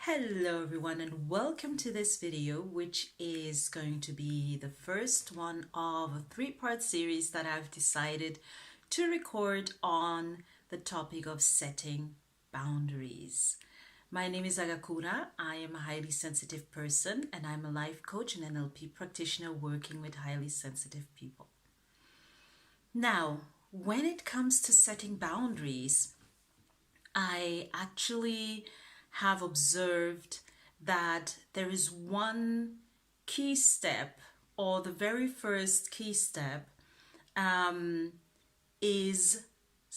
Hello everyone and welcome to this video, which is going to be the first one of a three-part series that I've decided to record on the topic of setting boundaries. My name is Agakura. I am a highly sensitive person and I'm a life coach and NLP practitioner working with highly sensitive people. Now, when it comes to setting boundaries, I actually have observed that there is one key step, or the very first key step is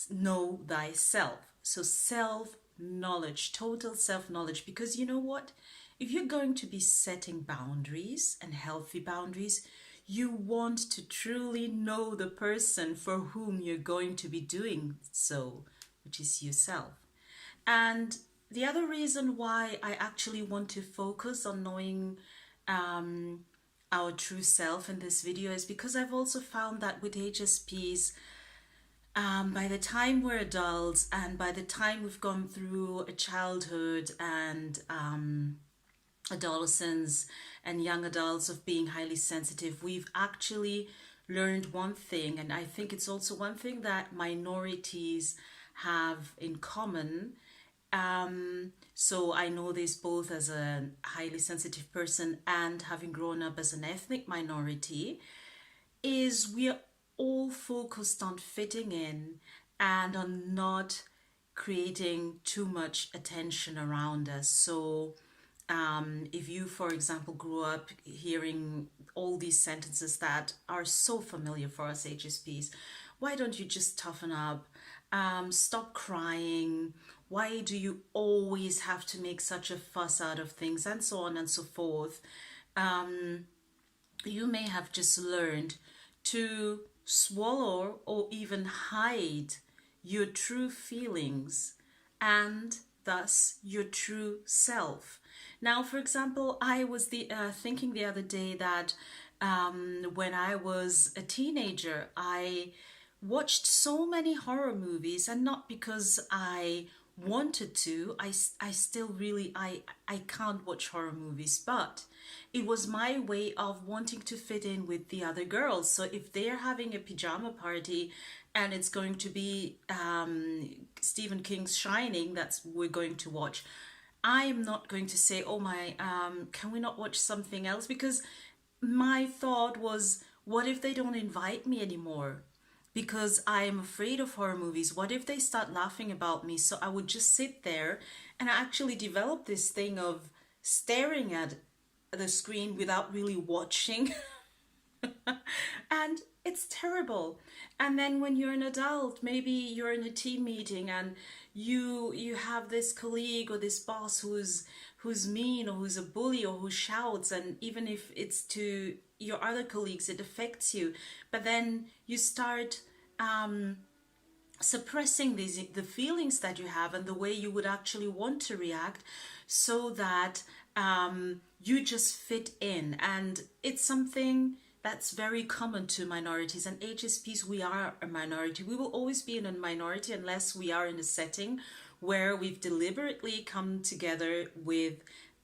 know thyself. So self-knowledge, total self-knowledge, because you know what? If you're going to be setting boundaries and healthy boundaries, you want to truly know the person for whom you're going to be doing so, which is yourself. And the other reason why I actually want to focus on knowing our true self in this video is because I've also found that with HSPs, by the time we're adults and by the time we've gone through a childhood and adolescence and young adults of being highly sensitive, we've actually learned one thing, and I think it's also one thing that minorities have in common. So I know this both as a highly sensitive person and having grown up as an ethnic minority, is we are all focused on fitting in and on not creating too much attention around us. So if you, for example, grew up hearing all these sentences that are so familiar for us HSPs, why don't you just toughen up? Stop crying. Why do you always have to make such a fuss out of things, and so on and so forth? You may have just learned to swallow or even hide your true feelings and thus your true self. Now, for example, I was thinking the other day that when I was a teenager, I watched so many horror movies, and not because I wanted to. I still really I can't watch horror movies, but it was my way of wanting to fit in with the other girls. So if they're having a pajama party and it's going to be Stephen King's Shining, that's we're going to watch, I am not going to say, oh my, can we not watch something else? Because my thought was, what if they don't invite me anymore? Because I am afraid of horror movies. What if they start laughing about me? So I would just sit there, and I actually developed this thing of staring at the screen without really watching. And it's terrible. And then when you're an adult, maybe you're in a team meeting and you have this colleague or this boss who's mean or who's a bully or who shouts, and even if it's to your other colleagues, it affects you. But then you start suppressing the feelings that you have and the way you would actually want to react, so that you just fit in. And it's something that's very common to minorities, and HSPs, we are a minority. We will always be in a minority unless we are in a setting where we've deliberately come together with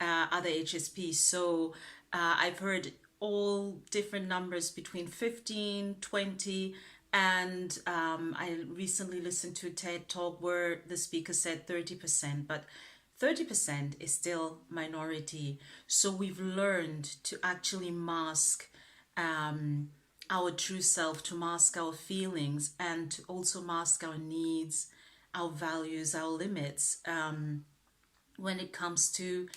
other HSPs. So I've heard all different numbers between 15, 20, and I recently listened to a TED talk where the speaker said 30%, but 30% is still minority. So we've learned to actually mask our true self, to mask our feelings, and to also mask our needs, our values, our limits, when it comes to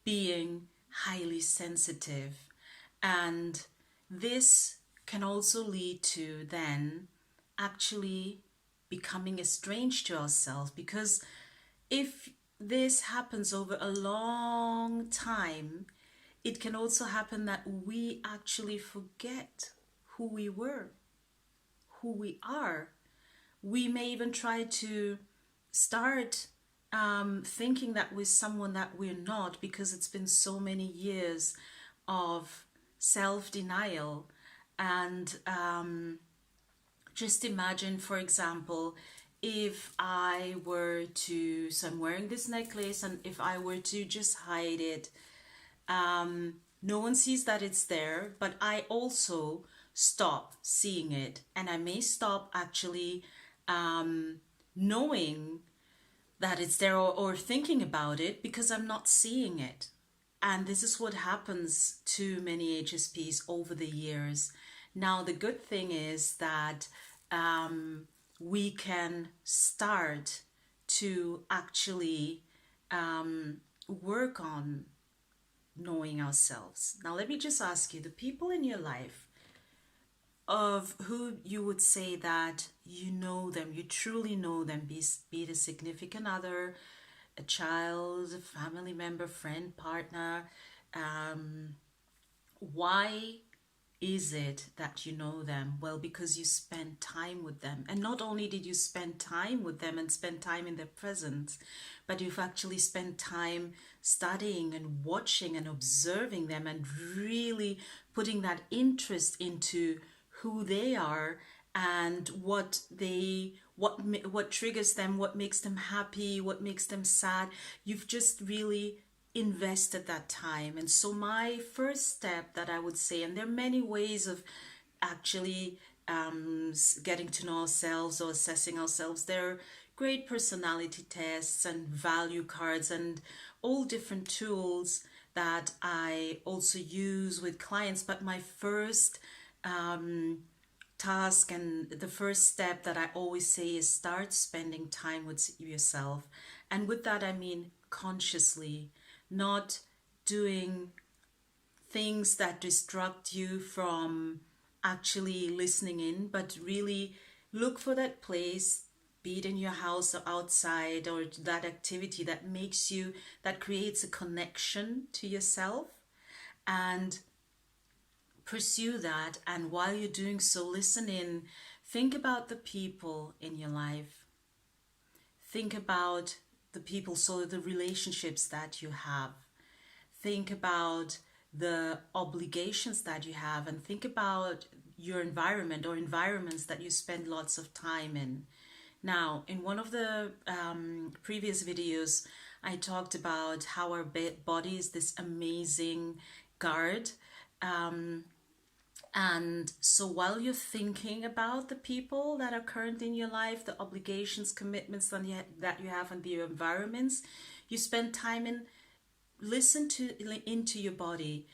being highly sensitive. And this can also lead to then actually becoming estranged to ourselves, because if this happens over a long time, it can also happen that we actually forget who we were, who we are. We may even try to start thinking that we're someone that we're not, because it's been so many years of self-denial. And just imagine, for example, if I were to, so I'm wearing this necklace, and if I were to just hide it, no one sees that it's there, but I also stop seeing it, and I may stop actually knowing that it's there, or thinking about it, because I'm not seeing it. And this is what happens to many HSPs over the years. Now, the good thing is that we can start to actually work on knowing ourselves. Now, let me just ask you, the people in your life of who you would say that you know them, you truly know them, be it a significant other, a child, a family member, friend, partner, why is it that you know them? Well, because you spend time with them. And not only did you spend time with them and spend time in their presence, but you've actually spent time studying and watching and observing them, and really putting that interest into who they are and what triggers them, what makes them happy, what makes them sad. You've just really invested that time. And so my first step that I would say, and there are many ways of actually getting to know ourselves or assessing ourselves. There are great personality tests and value cards and all different tools that I also use with clients. But my first task and the first step that I always say is start spending time with yourself. And with that, I mean consciously, not doing things that distract you from actually listening in, but really look for that place, be it in your house or outside, or that activity that makes you, that creates a connection to yourself, and pursue that. And while you're doing so, listen in, think about the people in your life, think about the people, so the relationships that you have, think about the obligations that you have, and think about your environment or environments that you spend lots of time in. Now, in one of the previous videos, I talked about how our body is this amazing guard. And so while you're thinking about the people that are currently in your life, the obligations, commitments that you have, and the environments, you spend time in, listen into your body.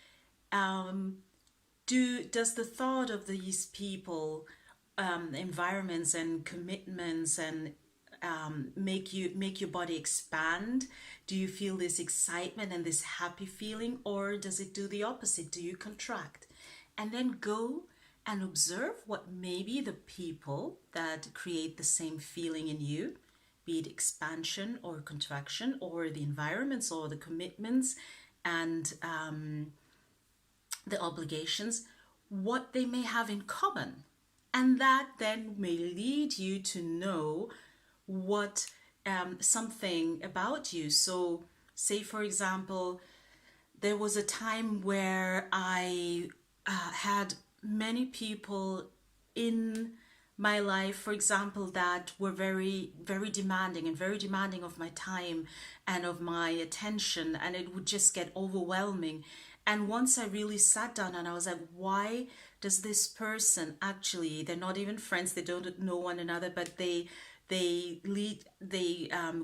Does the thought of these people, environments and commitments, and make your body expand? Do you feel this excitement and this happy feeling, or does it do the opposite? Do you contract? And then go and observe what maybe the people that create the same feeling in you, be it expansion or contraction, or the environments or the commitments and the obligations, what they may have in common. And that then may lead you to know what something about you. So say, for example, there was a time where I had many people in my life, for example, that were very, very demanding of my time and of my attention, and it would just get overwhelming. And once I really sat down and I was like, why does this person actually, they're not even friends, they don't know one another, but they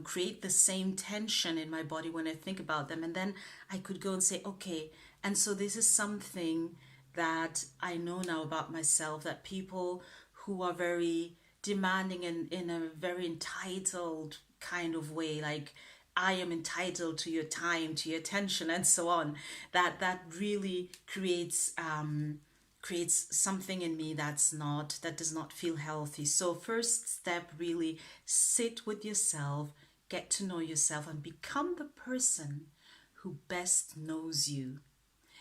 create the same tension in my body when I think about them. And then I could go and say, okay, and so this is something that I know now about myself, that people who are very demanding in a very entitled kind of way, like I am entitled to your time, to your attention, and so on, that really creates something in me that does not feel healthy. So first step, really sit with yourself, get to know yourself, and become the person who best knows you.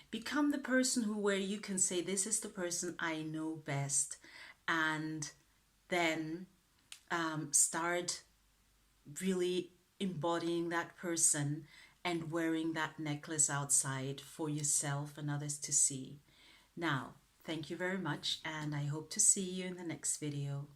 Become the person where you can say, this is the person I know best, and then start really embodying that person and wearing that necklace outside for yourself and others to see. Now, thank you very much, and I hope to see you in the next video.